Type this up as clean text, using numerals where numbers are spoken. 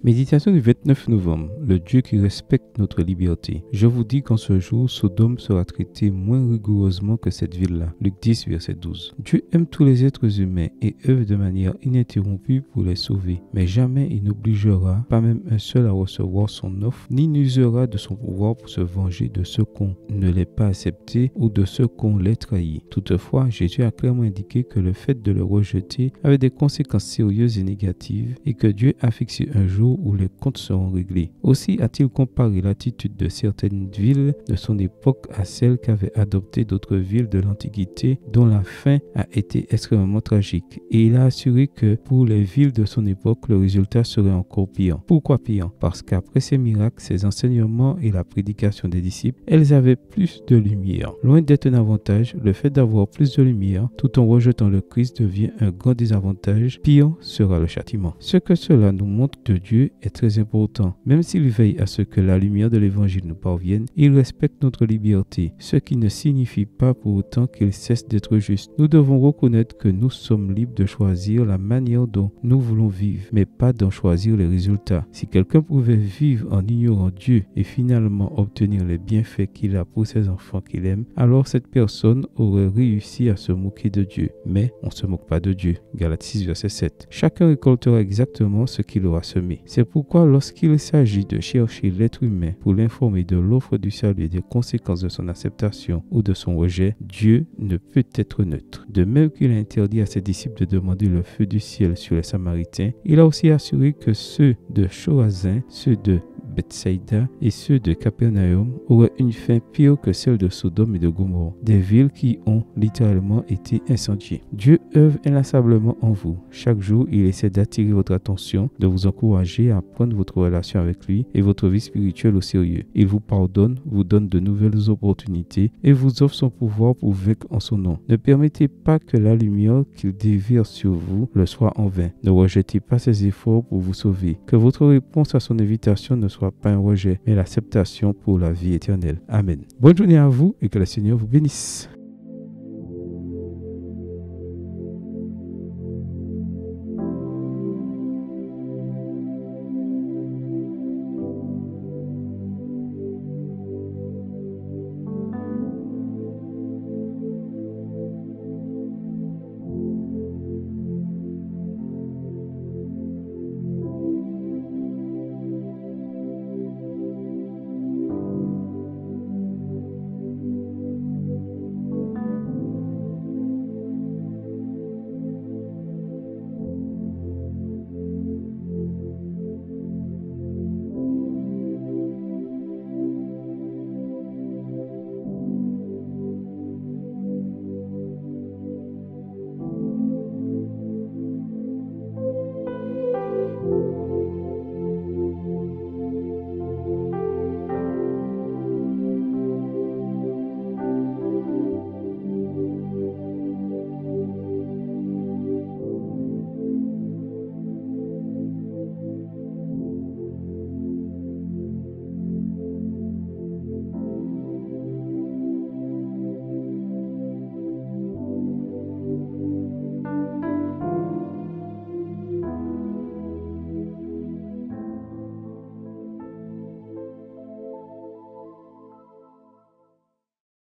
Méditation du 29 novembre, le Dieu qui respecte notre liberté. Je vous dis qu'en ce jour, Sodome sera traité moins rigoureusement que cette ville-là. Luc 10, verset 12. Dieu aime tous les êtres humains et œuvre de manière ininterrompue pour les sauver. Mais jamais il n'obligera, pas même un seul, à recevoir son offre, ni n'usera de son pouvoir pour se venger de ceux qu'on ne l'ait pas accepté ou de ceux qu'on l'ait trahi. Toutefois, Jésus a clairement indiqué que le fait de le rejeter avait des conséquences sérieuses et négatives et que Dieu a fixé un jour où les comptes seront réglés. Aussi a-t-il comparé l'attitude de certaines villes de son époque à celle qu'avaient adoptée d'autres villes de l'Antiquité dont la fin a été extrêmement tragique. Et il a assuré que pour les villes de son époque, le résultat serait encore pire. Pourquoi pire? Parce qu'après ces miracles, ces enseignements et la prédication des disciples, elles avaient plus de lumière. Loin d'être un avantage, le fait d'avoir plus de lumière tout en rejetant le Christ devient un grand désavantage. Pire sera le châtiment. Ce que cela nous montre de Dieu est très important. Même s'il veille à ce que la lumière de l'évangile nous parvienne, il respecte notre liberté, ce qui ne signifie pas pour autant qu'il cesse d'être juste. Nous devons reconnaître que nous sommes libres de choisir la manière dont nous voulons vivre, mais pas d'en choisir les résultats. Si quelqu'un pouvait vivre en ignorant Dieu et finalement obtenir les bienfaits qu'il a pour ses enfants qu'il aime, alors cette personne aurait réussi à se moquer de Dieu. Mais on ne se moque pas de Dieu. Galates 6, verset 7. Chacun récoltera exactement ce qu'il aura semé. C'est pourquoi lorsqu'il s'agit de chercher l'être humain pour l'informer de l'offre du salut et des conséquences de son acceptation ou de son rejet, Dieu ne peut être neutre. De même qu'il a interdit à ses disciples de demander le feu du ciel sur les Samaritains, il a aussi assuré que ceux de Chorazin, ceux de Bethsaïda et ceux de Capernaum auraient une fin pire que celle de Sodome et de Gomorrhe, des villes qui ont littéralement été incendiées. Dieu œuvre inlassablement en vous. Chaque jour, il essaie d'attirer votre attention, de vous encourager à prendre votre relation avec lui et votre vie spirituelle au sérieux. Il vous pardonne, vous donne de nouvelles opportunités et vous offre son pouvoir pour vaincre en son nom. Ne permettez pas que la lumière qu'il déverse sur vous le soit en vain. Ne rejetez pas ses efforts pour vous sauver. Que votre réponse à son invitation ne soit pas un rejet, mais l'acceptation pour la vie éternelle. Amen. Bonne journée à vous et que le Seigneur vous bénisse.